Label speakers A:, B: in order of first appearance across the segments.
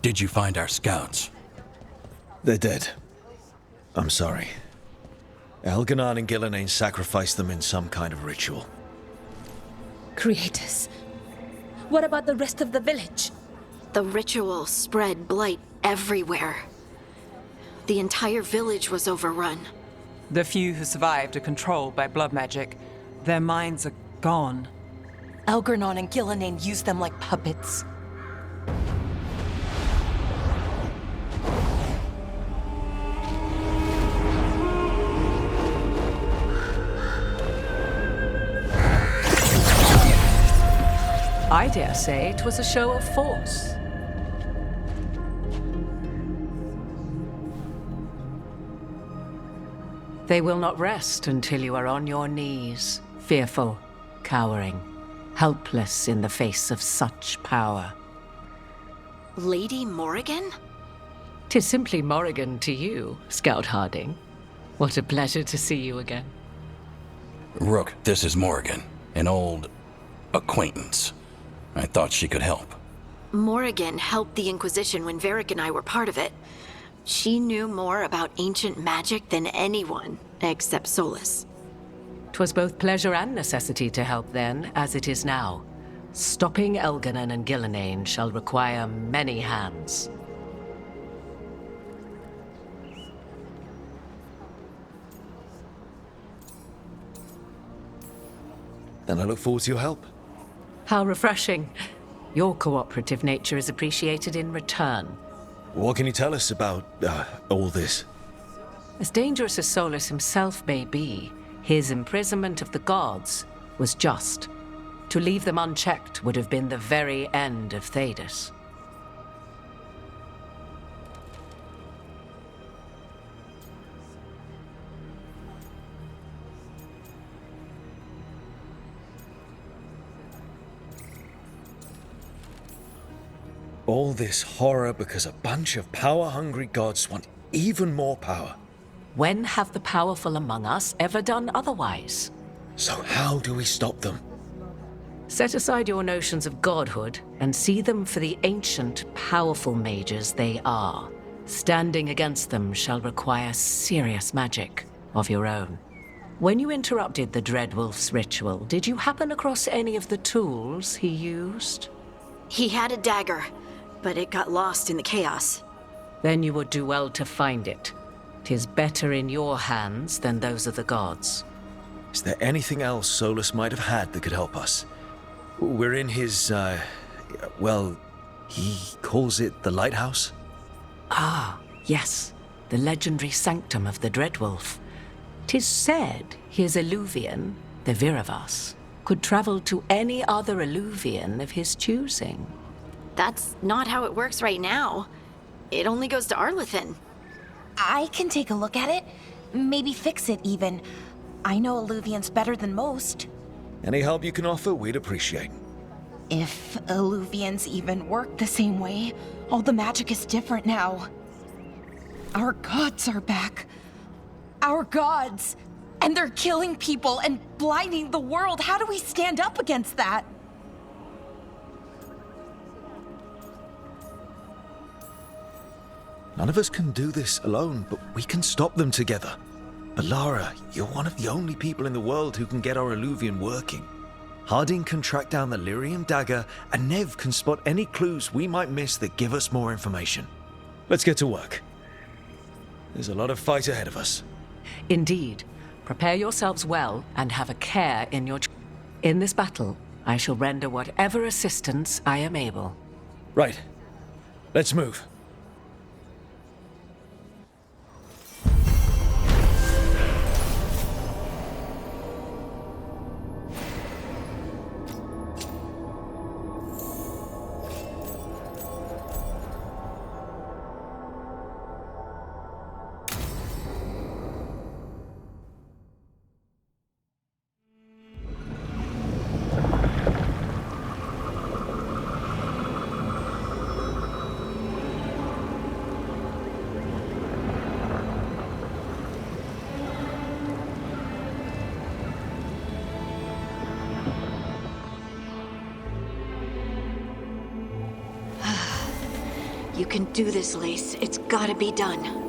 A: Did you find our scouts?
B: They're dead. I'm sorry. Elganon and Gillenane sacrificed them in some kind of ritual.
C: Creators. What about the rest of the village?
D: The ritual spread blight everywhere. The entire village was overrun.
E: The few who survived are controlled by blood magic. Their minds are gone.
C: Elganon and Gillenane used them like puppets.
F: I dare say it was a show of force. They will not rest until you are on your knees, fearful, cowering, helpless in the face of such power.
D: Lady Morrigan?
F: 'Tis simply Morrigan to you, Scout Harding. What a pleasure to see you again.
A: Rook, this is Morrigan, an old acquaintance. I thought she could help.
D: Morrigan helped the Inquisition when Varric and I were part of it. She knew more about ancient magic than anyone, except Solus.
F: 'Twas both pleasure and necessity to help then, as it is now. Stopping Elganon and Gillenane shall require many hands.
B: Then I look forward to your help.
F: How refreshing. Your cooperative nature is appreciated in return.
B: What can you tell us about, all this?
F: As dangerous as Solus himself may be, his imprisonment of the gods was just. To leave them unchecked would have been the very end of Thedas.
B: All this horror because a bunch of power-hungry gods want even more power.
F: When have the powerful among us ever done otherwise?
B: So how do we stop them?
F: Set aside your notions of godhood and see them for the ancient, powerful mages they are. Standing against them shall require serious magic of your own. When you interrupted the Dreadwolf's ritual, did you happen across any of the tools he used?
D: He had a dagger, but it got lost in the chaos.
F: Then you would do well to find it. 'Tis better in your hands than those of the gods.
B: Is there anything else Solus might have had that could help us? We're in his, well, he calls it the lighthouse?
F: Ah, yes, the legendary sanctum of the Dreadwolf. 'Tis said his Illuvian, the Viravas, could travel to any other Illuvian of his choosing.
D: That's not how it works right now. It only goes to Arlethan.
C: I can take a look at it. Maybe fix it, even. I know Illuvians better than most.
B: Any help you can offer, we'd appreciate.
C: If Illuvians even work the same way, all the magic is different now. Our gods are back. Our gods! And they're killing people and blinding the world. How do we stand up against that?
B: None of us can do this alone, but we can stop them together. Alara, you're one of the only people in the world who can get our Illuvian working. Harding can track down the Lyrium dagger, and Nev can spot any clues we might miss that give us more information. Let's get to work. There's a lot of fight ahead of us.
F: Indeed. Prepare yourselves well and have a care in your... In this battle, I shall render whatever assistance I am able.
B: Right. Let's move.
D: You can do this, Lace. It's gotta be done.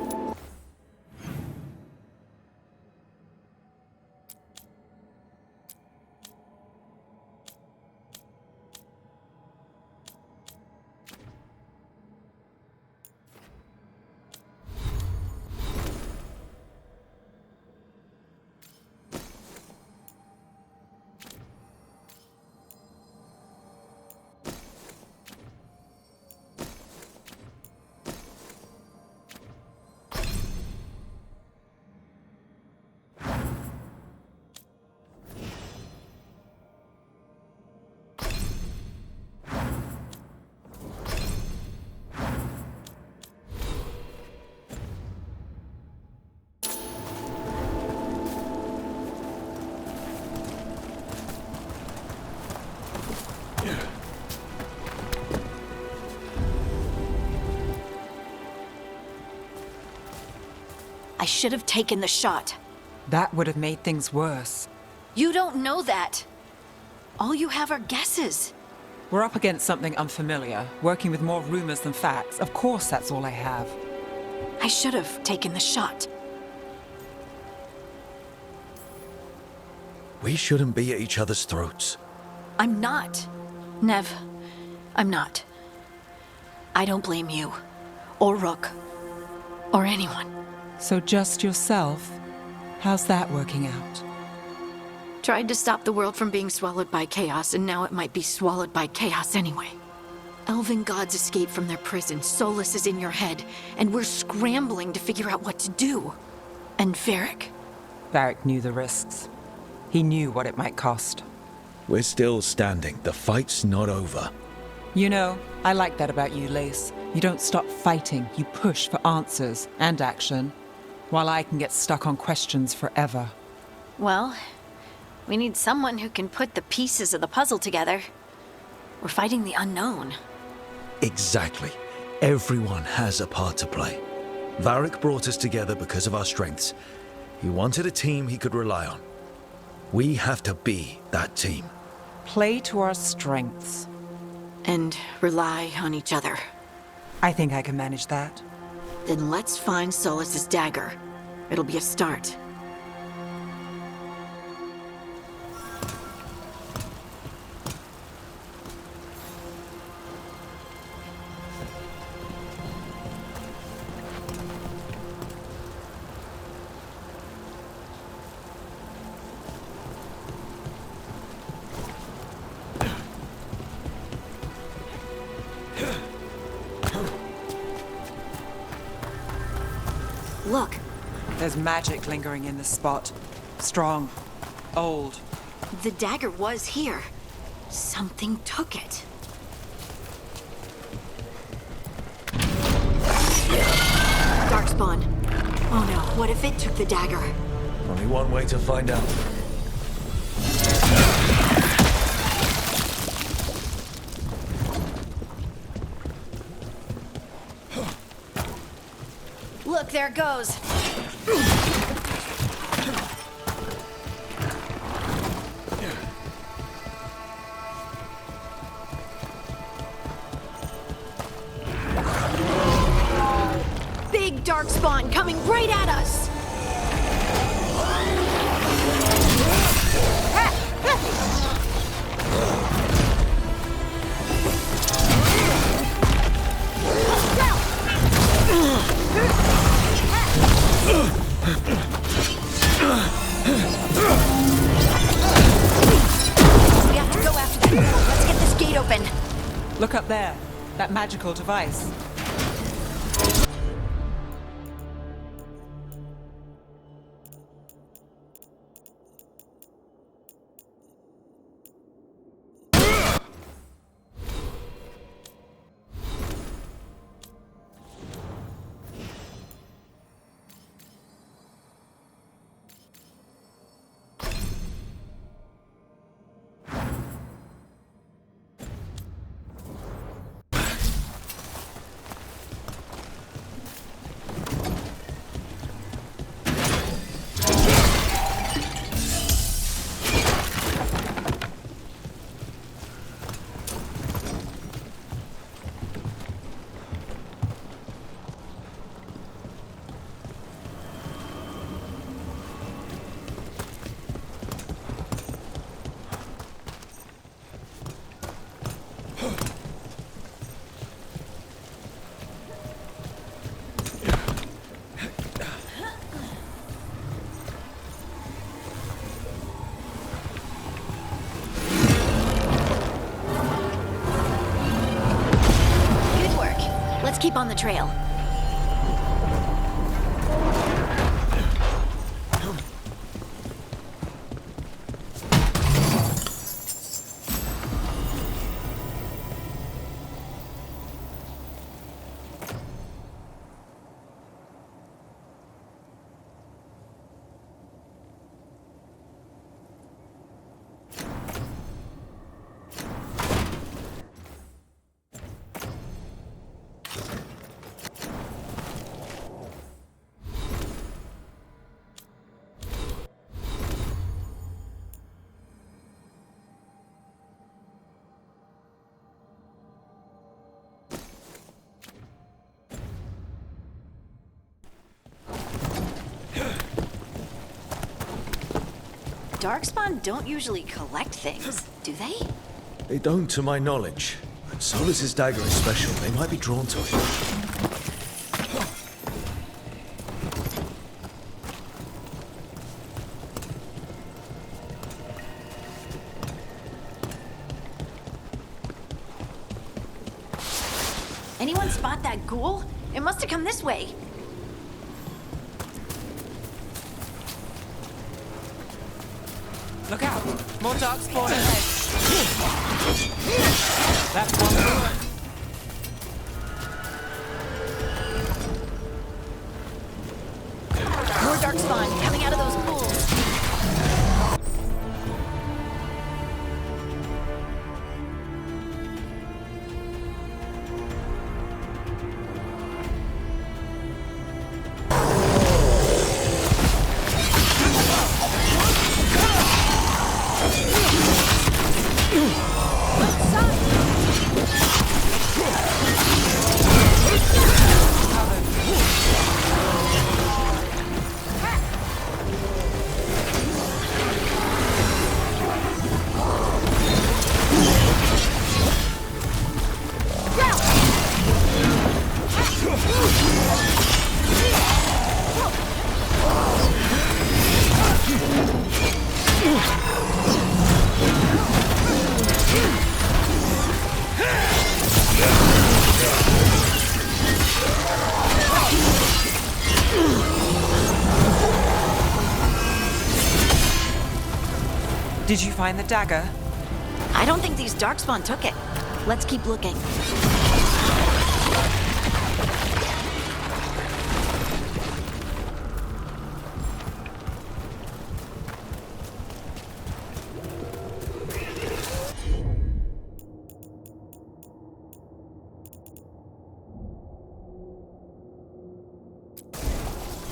D: I should have taken the shot.
E: That would have made things worse.
D: You don't know that. All you have are guesses.
E: We're up against something unfamiliar, working with more rumors than facts. Of course, that's all I have.
D: I should have taken the shot.
B: We shouldn't be at each other's throats.
D: I'm not. Nev, I'm not. I don't blame you, or Rook, or anyone.
E: So just yourself? How's that working out?
D: Tried to stop the world from being swallowed by chaos, and now it might be swallowed by chaos anyway. Elven gods escaped from their prison, Solus is in your head, and we're scrambling to figure out what to do. And Varric?
E: Varric knew the risks. He knew what it might cost.
B: We're still standing. The fight's not over.
E: You know, I like that about you, Lace. You don't stop fighting, you push for answers and action, while I can get stuck on questions forever.
D: Well, we need someone who can put the pieces of the puzzle together. We're fighting the unknown.
B: Exactly. Everyone has a part to play. Varric brought us together because of our strengths. He wanted a team he could rely on. We have to be that team.
E: Play to our strengths.
D: And rely on each other.
E: I think I can manage that.
D: Then let's find Solus's dagger. It'll be a start. Look,
E: There's magic lingering in this spot. Strong. Old.
D: the dagger was here. Something took it. Darkspawn. Oh no, what if it took the dagger?
B: Only one way to find out.
D: Look, there it goes. Big Darkspawn coming right at us. We have to go after that portal. Let's get this gate open.
E: Look up there. That magical device.
D: Let's keep on the trail.
G: Darkspawn don't usually collect things, do they?
B: They don't, to my knowledge. And Solus's dagger is special. They might be drawn to it.
G: Anyone spot that ghoul? It must have come this way.
E: Look out! More dark spawn ahead. That's one more.
G: More darkspawn coming out of those pools.
E: Did you find the dagger?
G: I don't think these darkspawn took it. Let's keep looking.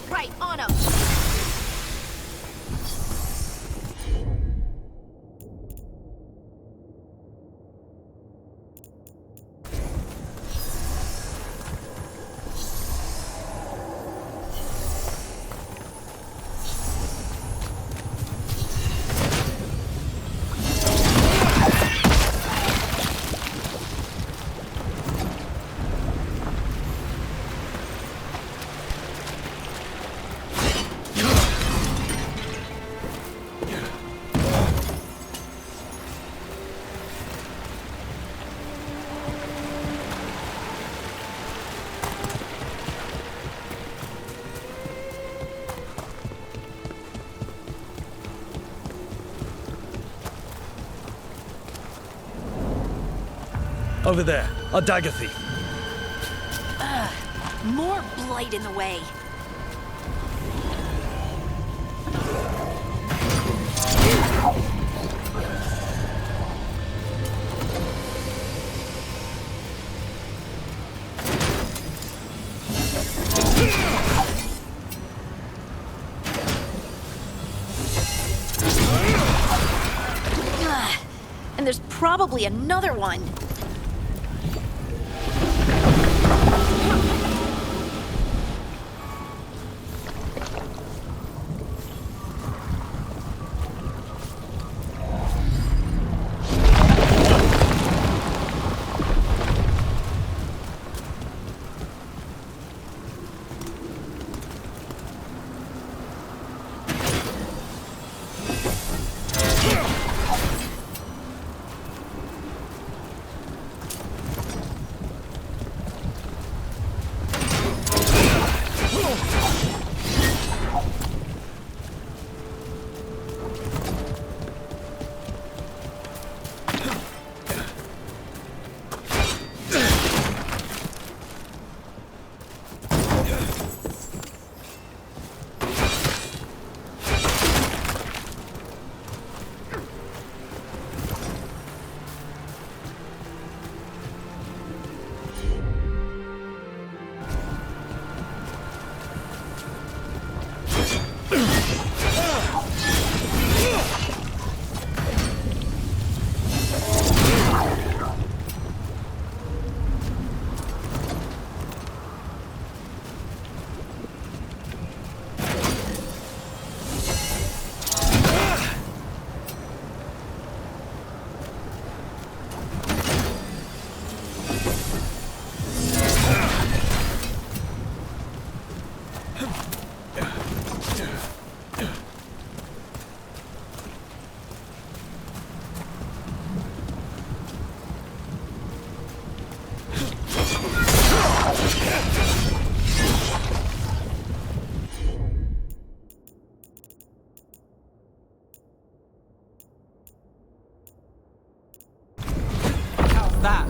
G: Right on 'em.
B: Over there, a dagger thief.
G: More blight in the way. And there's probably another one.
E: that?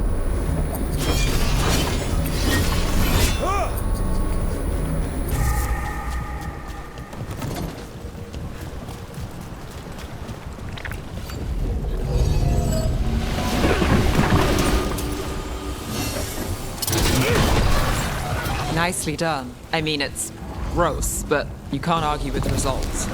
E: Nicely done. I mean, it's gross, but you can't argue with the results.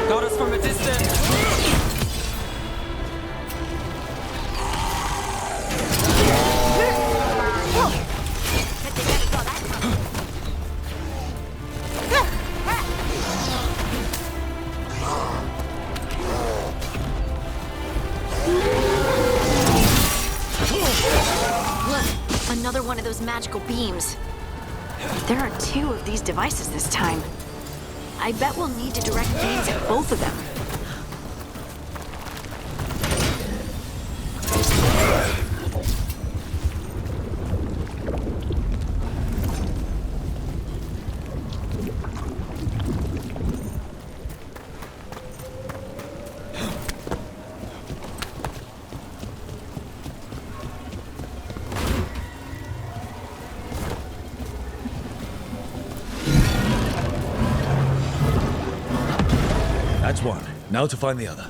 E: Got us from a distance.
G: Look, another one of those magical beams. There are 2 of these devices this time. I bet we'll need to direct beams at both of them.
B: That's one. Now to find the other.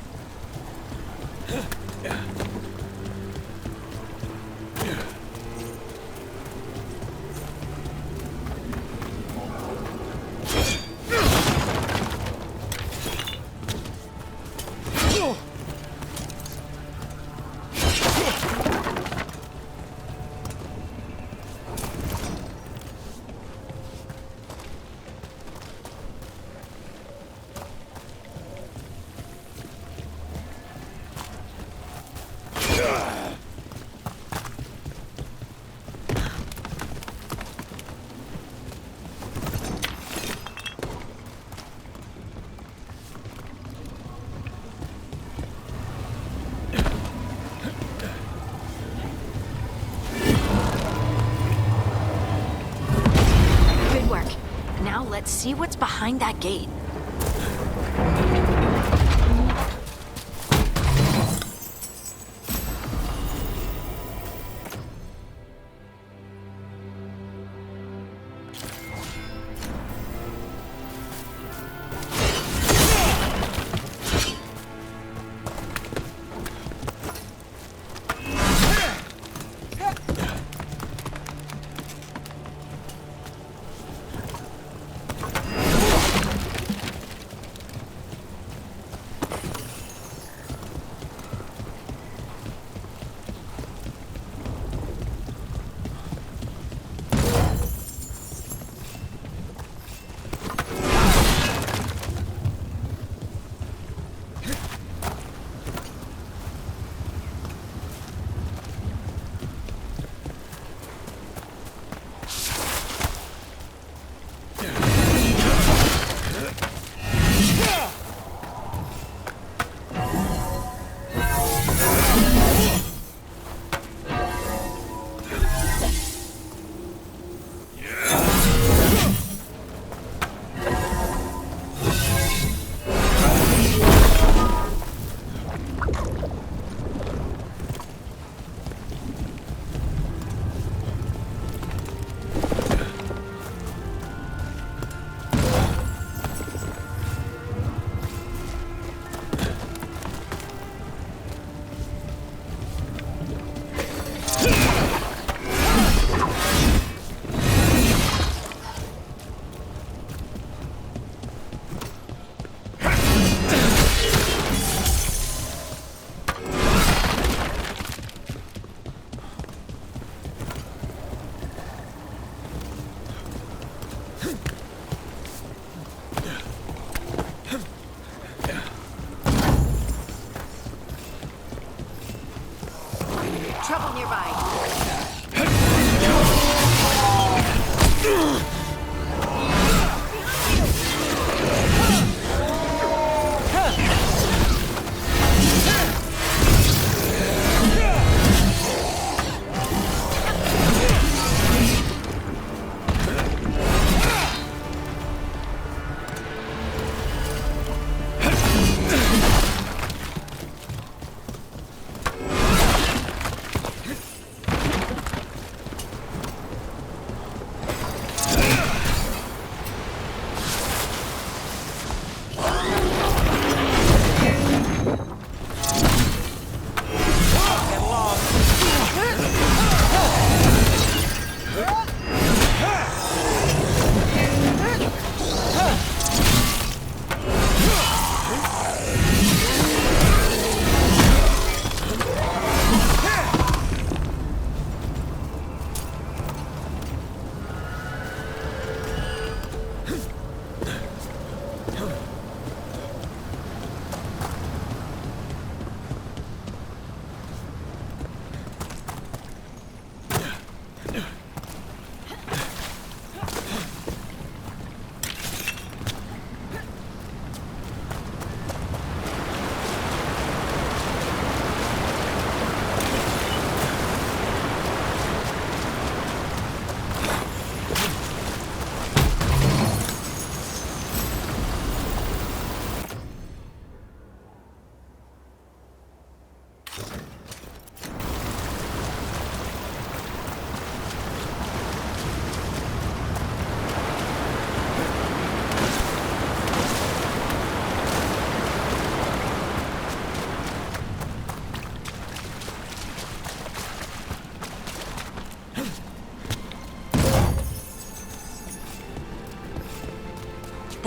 G: Good work. Now let's see what's behind that gate.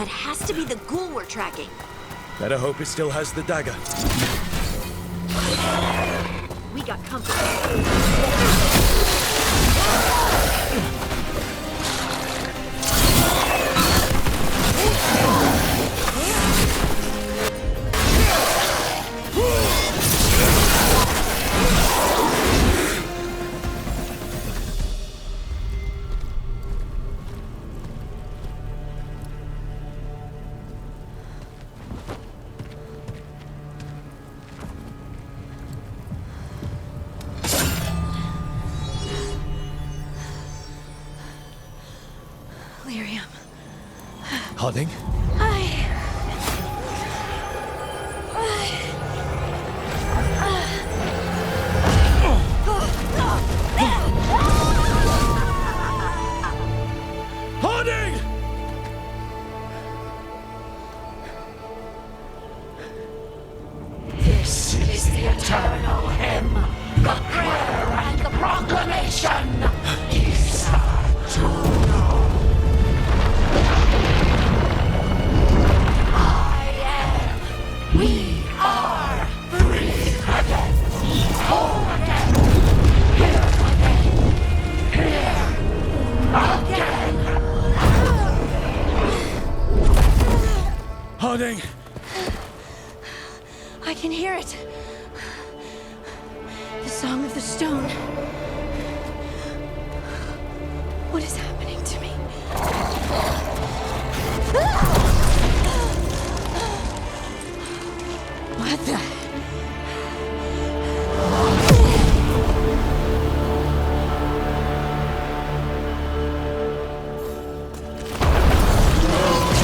G: That has to be the ghoul we're tracking.
B: Better hope it still has the dagger.
G: We got company.
B: Harding? Harding!
H: This is the eternal hymn, the prayer and the proclamation. Isa to know. We are free again, whole again, here again.
B: Harding!
G: I can hear it. The song of the stone. What is happening to me? What the?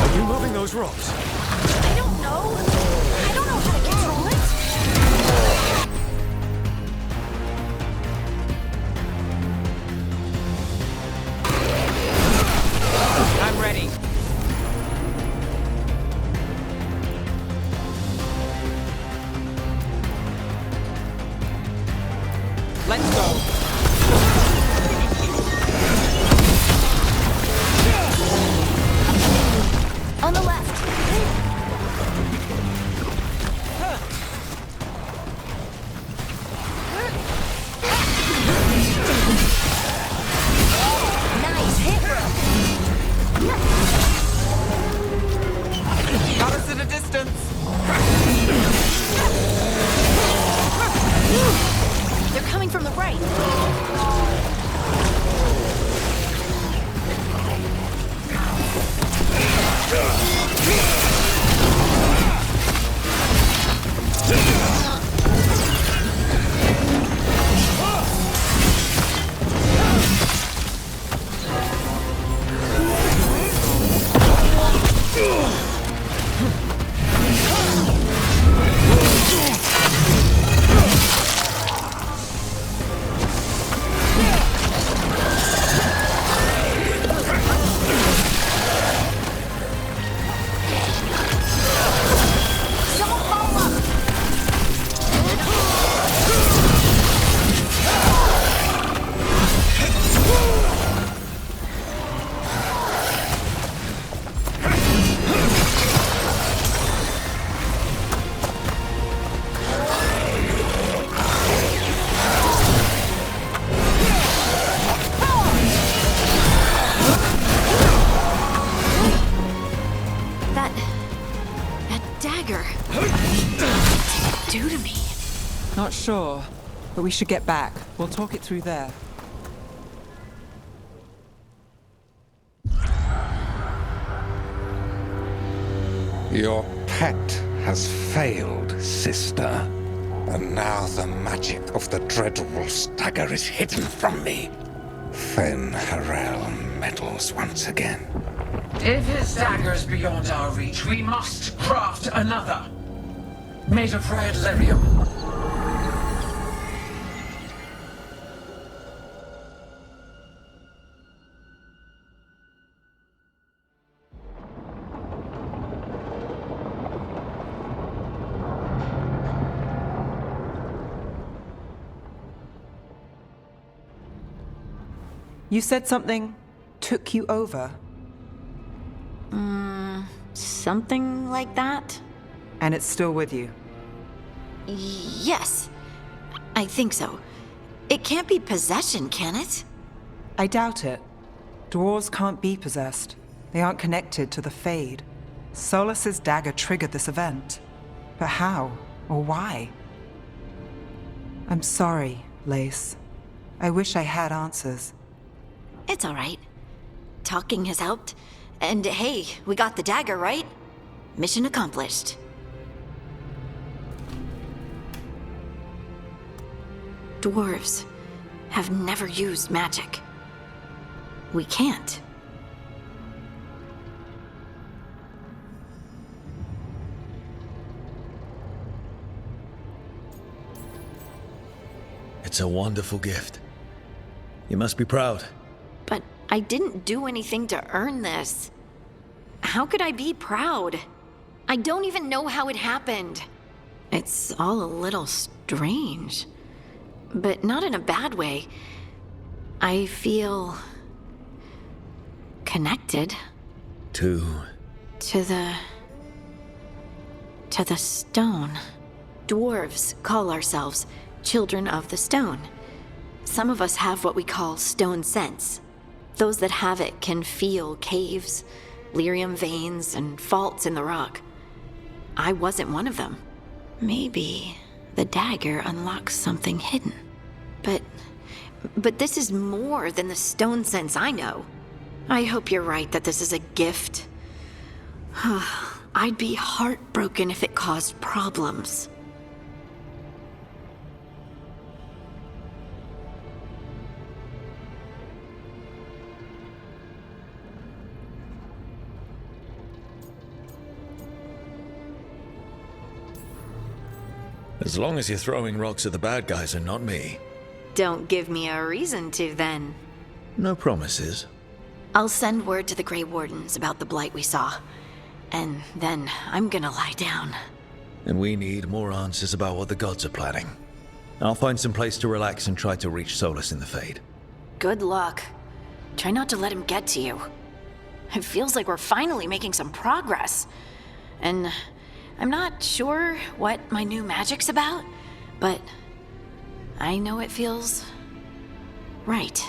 B: Are you moving those rocks?
G: I don't know. I don't know how to control it.
E: I'm ready. Let's go.
G: On the left. Nice hit, bro.
E: Got us at a distance.
G: They're coming from the right. Do to me?
E: Not sure, but we should get back. We'll talk it through there.
I: Your pet has failed, sister. And now the magic of the Dreadwolf's dagger is hidden from me. Fen Harel meddles once again.
H: If his dagger's beyond our reach, we must craft another. Made of red lyrium.
E: You said something took you over.
G: Something like that?
E: And it's still with you.
G: Yes. I think so. It can't be possession, can it?
E: I doubt it. Dwarves can't be possessed. They aren't connected to the Fade. Solus's dagger triggered this event. But how? Or why? I'm sorry, Lace. I wish I had answers.
G: It's all right. Talking has helped. And hey, we got the dagger, right? Mission accomplished. Dwarves have never used magic. We can't.
B: It's a wonderful gift. You must be proud.
G: But I didn't do anything to earn this. How could I be proud? I don't even know how it happened. It's all a little strange. But not in a bad way. I feel connected.
B: To
G: the stone. Dwarves call ourselves Children of the Stone. Some of us have what we call stone sense. Those that have it can feel caves, lyrium veins, and faults in the rock. I wasn't one of them. Maybe the dagger unlocks something hidden. But this is more than the stone sense I know. I hope you're right that this is a gift. I'd be heartbroken if it caused problems.
B: As long as you're throwing rocks at the bad guys and not me.
G: Don't give me a reason to, then.
B: No promises.
G: I'll send word to the Grey Wardens about the blight we saw. And then I'm gonna lie down.
B: And we need more answers about what the gods are planning. I'll find some place to relax and try to reach Solus in the Fade.
G: Good luck. Try not to let him get to you. It feels like we're finally making some progress. And I'm not sure what my new magic's about, but I know it feels right.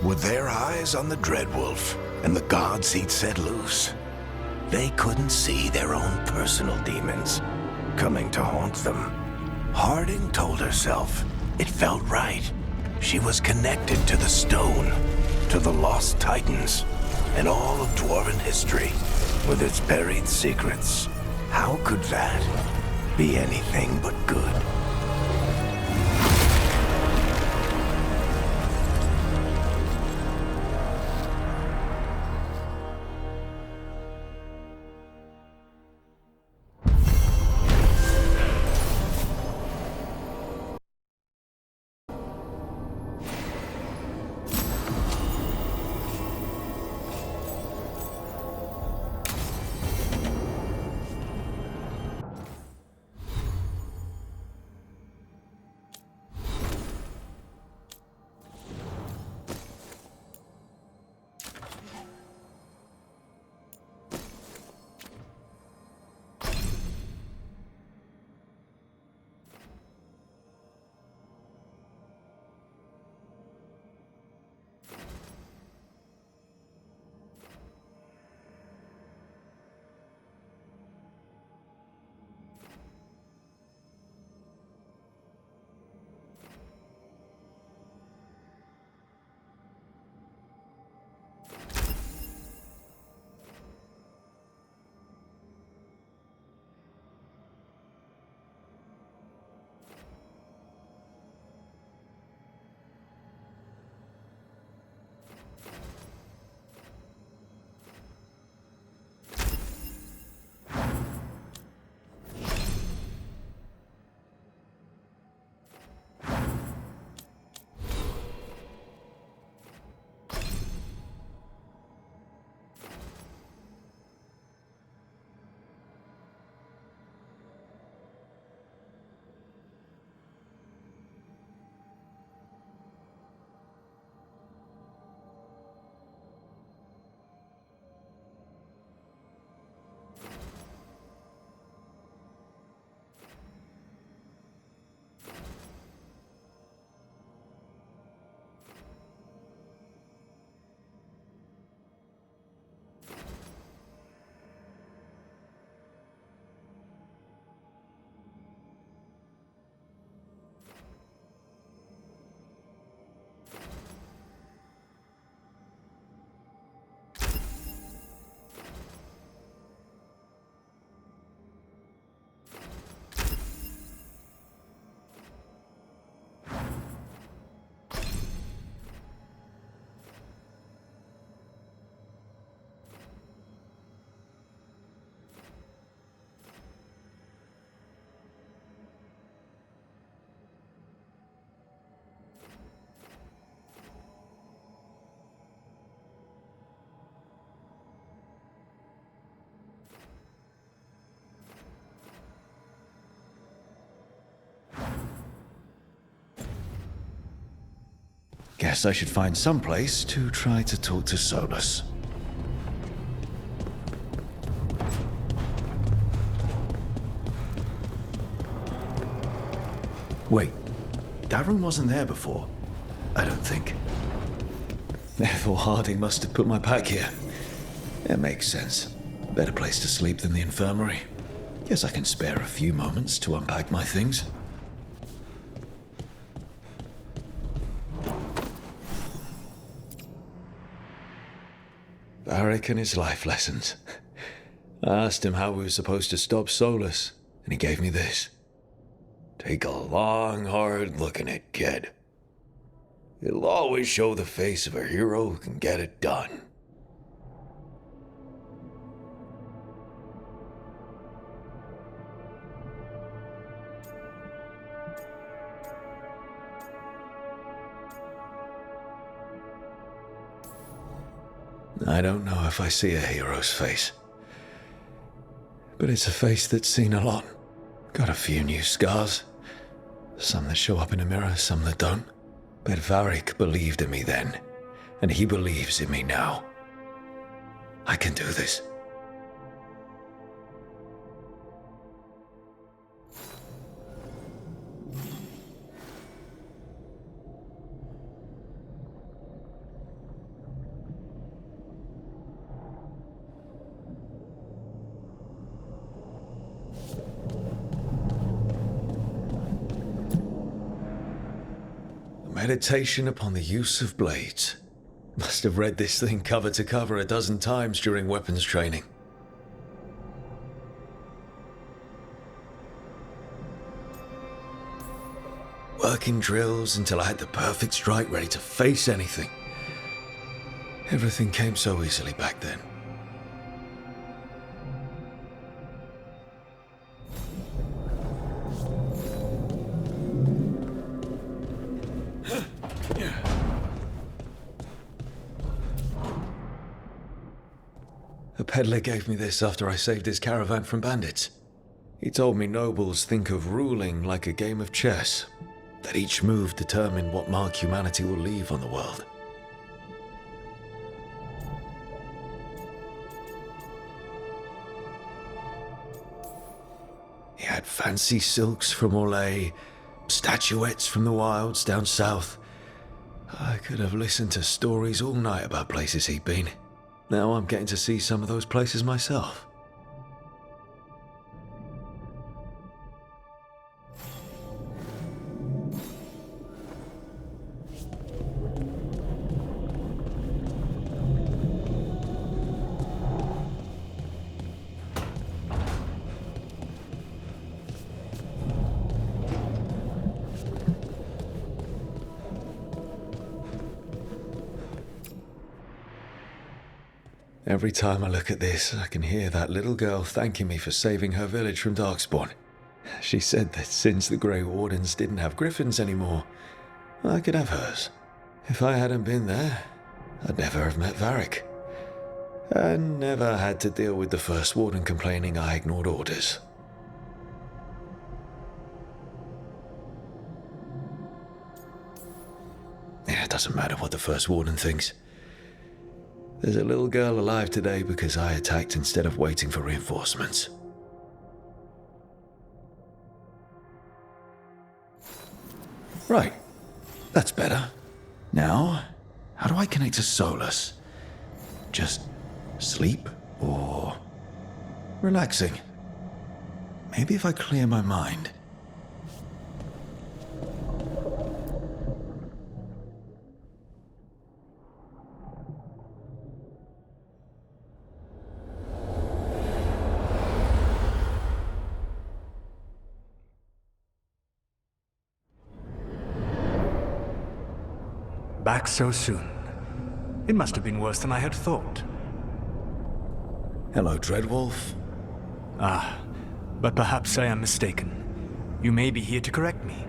J: With their eyes on the Dreadwolf and the gods he'd set loose, they couldn't see their own personal demons coming to haunt them. Harding told herself it felt right. She was connected to the stone, to the lost titans, and all of Dwarven history with its buried secrets. How could that be anything but good?
B: Guess I should find some place to try to talk to Solus. Wait, that room wasn't there before. I don't think. Therefore, Harding must have put my pack here. It makes sense. Better place to sleep than the infirmary. Guess I can spare a few moments to unpack my things. Varric and his life lessons. I asked him how we were supposed to stop Solus, and he gave me this. Take a long, hard look at it, kid. It'll always show the face of a hero who can get it done. I don't know if I see a hero's face, but it's a face that's seen a lot. Got a few new scars. Some that show up in a mirror, some that don't. But Varric believed in me then, and he believes in me now. I can do this. Meditation upon the use of blades. Must have read this thing cover to cover a dozen times during weapons training. Working drills until I had the perfect strike ready to face anything. Everything came so easily back then. A peddler gave me this after I saved his caravan from bandits. He told me nobles think of ruling like a game of chess, that each move determined what mark humanity will leave on the world. He had fancy silks from Orlais, statuettes from the wilds down south. I could have listened to stories all night about places he'd been. Now I'm getting to see some of those places myself. Every time I look at this, I can hear that little girl thanking me for saving her village from Darkspawn. She said that since the Grey Wardens didn't have griffins anymore, I could have hers. If I hadn't been there, I'd never have met Varric. And never had to deal with the First Warden complaining I ignored orders. Yeah, it doesn't matter what the First Warden thinks. There's a little girl alive today because I attacked instead of waiting for reinforcements. Right. That's better. Now, how do I connect to Solus? Just sleep or relaxing? Maybe if I clear my mind.
K: Back so soon. It must have been worse than I had thought.
B: Hello, Dreadwolf.
K: Ah, but perhaps I am mistaken. You may be here to correct me,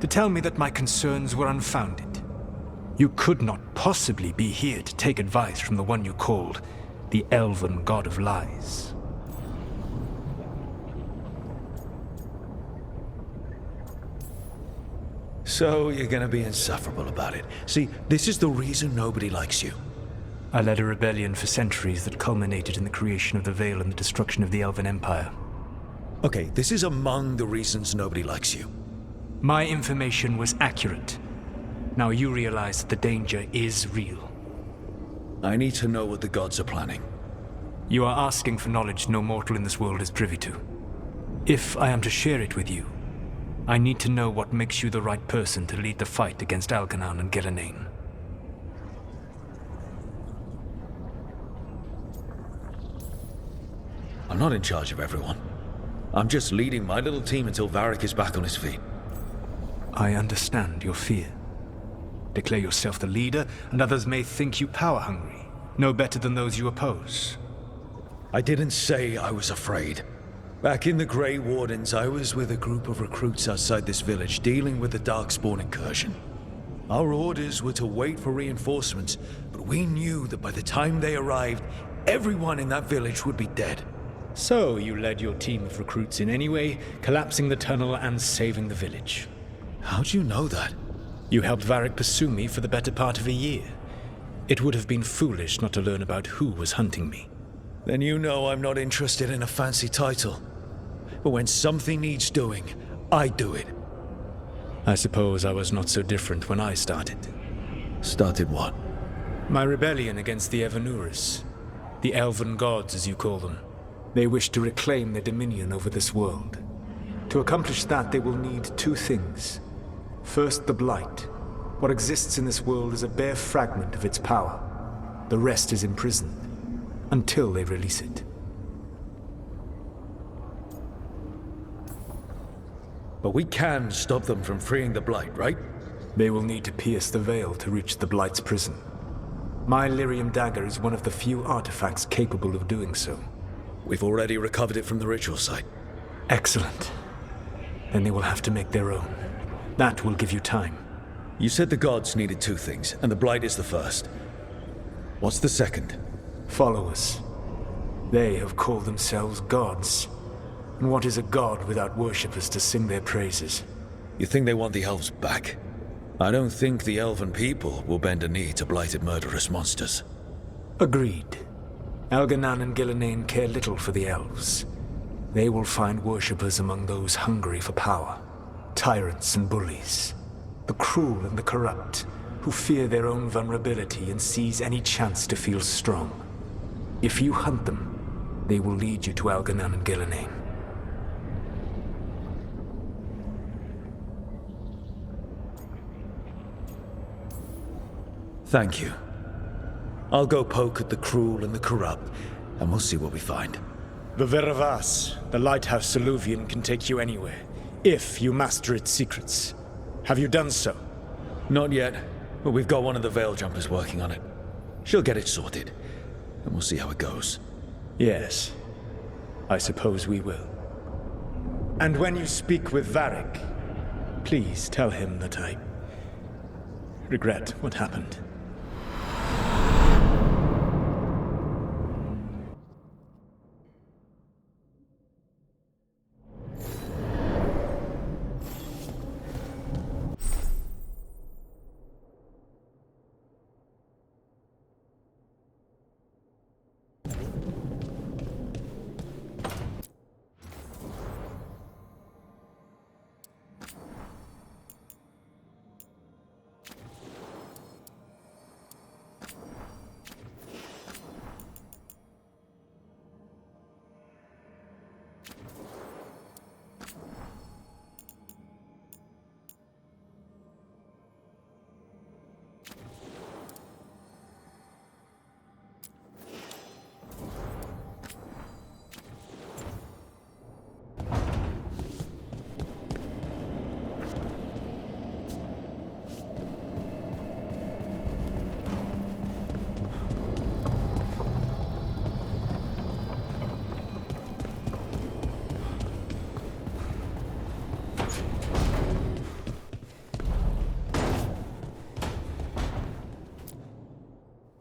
K: to tell me that my concerns were unfounded. You could not possibly be here to take advice from the one you called the Elven God of Lies.
B: So you're gonna be insufferable about it. See, this is the reason nobody likes you.
K: I led a rebellion for centuries that culminated in the creation of the Veil and the destruction of the Elven Empire.
B: Okay, this is among the reasons nobody likes you.
K: My information was accurate. Now you realize that the danger is real.
B: I need to know what the gods are planning.
K: You are asking for knowledge no mortal in this world is privy to. If I am to share it with you, I need to know what makes you the right person to lead the fight against Algernon and Gillenane.
B: I'm not in charge of everyone. I'm just leading my little team until Varric is back on his feet.
K: I understand your fear. Declare yourself the leader, and others may think you power-hungry, no better than those you oppose.
B: I didn't say I was afraid. Back in the Grey Wardens, I was with a group of recruits outside this village dealing with the Darkspawn incursion. Our orders were to wait for reinforcements, but we knew that by the time they arrived, everyone in that village would be dead.
K: So you led your team of recruits in any way, collapsing the tunnel and saving the village.
B: How'd you know that?
K: You helped Varric pursue me for the better part of a year. It would have been foolish not to learn about who was hunting me.
B: Then you know I'm not interested in a fancy title. But when something needs doing, I do it.
K: I suppose I was not so different when I started.
B: Started what?
K: My rebellion against the Evanuris. The Elven Gods, as you call them. They wish to reclaim their dominion over this world. To accomplish that, they will need two things. First, the Blight. What exists in this world is a bare fragment of its power. The rest is imprisoned, until they release it.
B: But we can stop them from freeing the Blight, right?
K: They will need to pierce the Veil to reach the Blight's prison. My Lyrium dagger is one of the few artifacts capable of doing so.
B: We've already recovered it from the ritual site.
K: Excellent. Then they will have to make their own. That will give you time.
B: You said the gods needed two things, and the Blight is the first. What's the second?
K: Followers. They have called themselves gods. And what is a god without worshippers to sing their praises?
B: You think they want the elves back? I don't think the elven people will bend a knee to blighted murderous monsters.
K: Agreed. Algernon and Gillenane care little for the elves. They will find worshippers among those hungry for power. Tyrants and bullies. The cruel and the corrupt, who fear their own vulnerability and seize any chance to feel strong. If you hunt them, they will lead you to Algernon and Gillenane.
B: Thank you. I'll go poke at the cruel and the corrupt, and we'll see what we find.
K: The Veravas, the lighthouse Soluvian, can take you anywhere, if you master its secrets. Have you done so?
B: Not yet, but we've got one of the Veil Jumpers working on it. She'll get it sorted, and we'll see how it goes.
K: Yes, I suppose we will. And when you speak with Varric, please tell him that I regret what happened.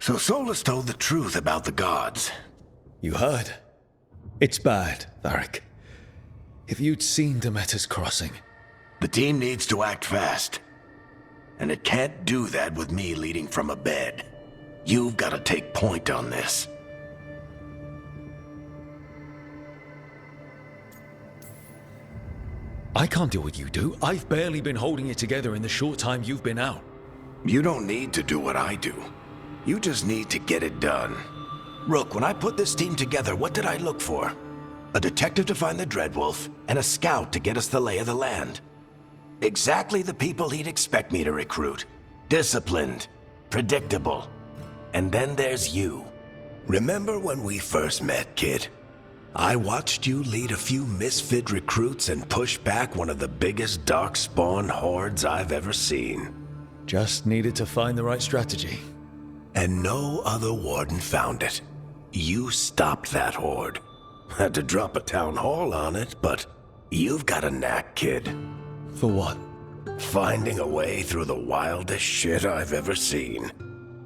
J: So Solus told the truth about the gods.
B: You heard? It's bad, Varric. If you'd seen Demeter's crossing...
J: The team needs to act fast. and it can't do that with me leading from a bed. You've got to take point on this.
B: I can't do what you do. I've barely been holding it together in the short time you've been out.
J: You don't need to do what I do. You just need to get it done. Rook, when I put this team together, what did I look for? A detective to find the Dreadwolf, and a scout to get us the lay of the land. Exactly the people he'd expect me to recruit. Disciplined, predictable. And then there's you. Remember when we first met, kid? I watched you lead a few misfit recruits and push back one of the biggest darkspawn hordes I've ever seen.
B: Just needed to find the right strategy.
J: And no other warden found it. You stopped that horde. Had to drop a town hall on it, but you've got a knack, kid.
B: For what?
J: Finding a way through the wildest shit I've ever seen.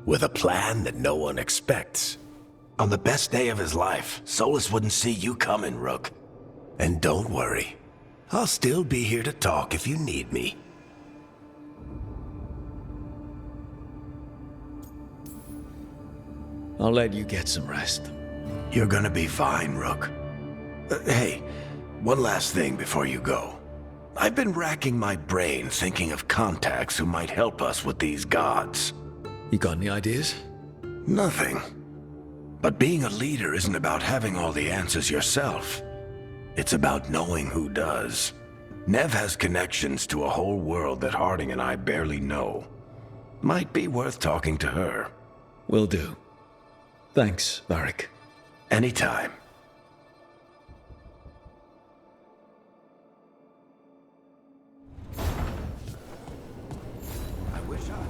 J: With a plan that no one expects. On the best day of his life, Solus wouldn't see you coming, Rook. And don't worry. I'll still be here to talk if you need me.
B: I'll let you get some rest.
J: You're gonna be fine, Rook. Hey, one last thing before you go. I've been racking my brain thinking of contacts who might help us with these gods.
B: You got any ideas?
J: Nothing. But being a leader isn't about having all the answers yourself. It's about knowing who does. Nev has connections to a whole world that Harding and I barely know. Might be worth talking to her.
B: Will do. Thanks, Varric.
J: Anytime. I wish I...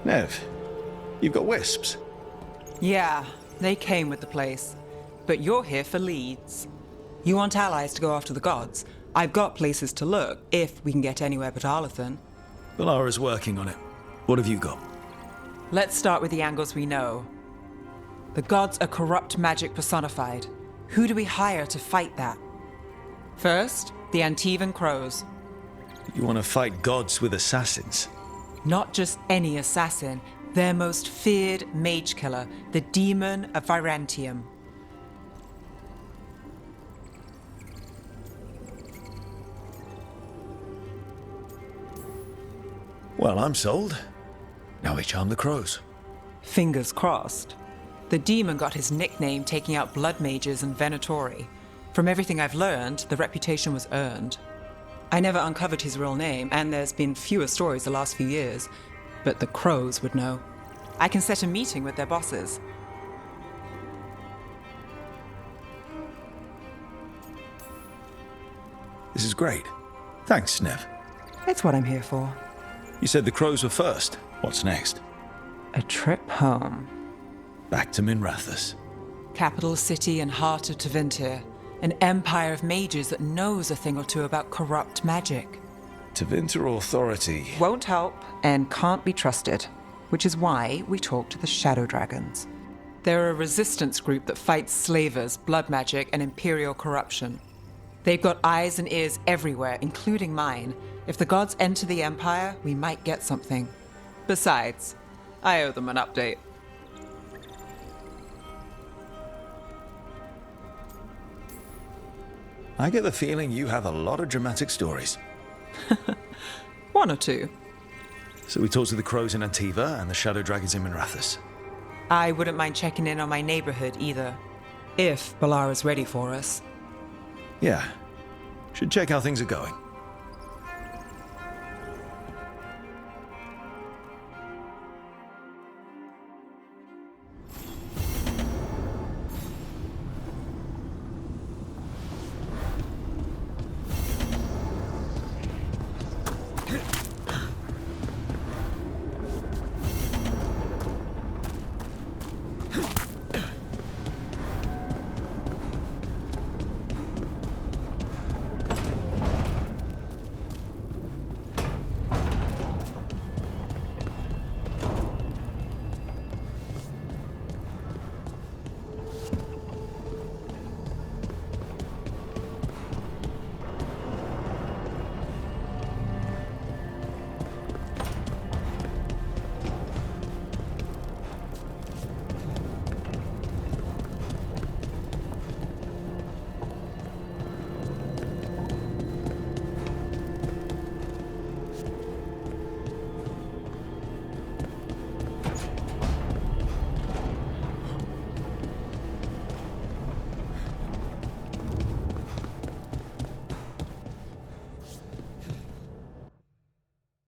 B: Nev, you've got wisps.
E: Yeah, they came with the place. But you're here for leads. You want allies to go after the gods? I've got places to look, if we can get anywhere but Arlathan.
B: Valara's working on it. What have you got?
E: Let's start with the angles we know. The gods are corrupt magic personified. Who do we hire to fight that? First, the Antivan Crows.
B: You want to fight gods with assassins?
E: Not just any assassin, their most feared mage killer, the Demon of Virantium.
B: Well, I'm sold. Now we charm the crows.
E: Fingers crossed. The demon got his nickname taking out blood mages and Venatori. From everything I've learned, the reputation was earned. I never uncovered his real name, and there's been fewer stories the last few years, but the crows would know. I can set a meeting with their bosses.
B: This is great. Thanks, Nev.
E: It's what I'm here for.
B: You said the crows were first. What's next?
E: A trip home.
B: Back to Minrathous.
E: Capital city and heart of Tevinter. An empire of mages that knows a thing or two about corrupt magic.
B: Tevinter authority.
E: Won't help and can't be trusted, which is why we talk to the Shadow Dragons. They're a resistance group that fights slavers, blood magic, and imperial corruption. They've got eyes and ears everywhere, including mine. If the gods enter the Empire, we might get something. Besides, I owe them an update.
B: I get the feeling you have a lot of dramatic stories.
E: One or two.
B: So we talked to the crows in Antiva and the Shadow Dragons in Minrathous.
E: I wouldn't mind checking in on my neighborhood either. If Balara's ready for us.
B: Yeah. Should check how things are going.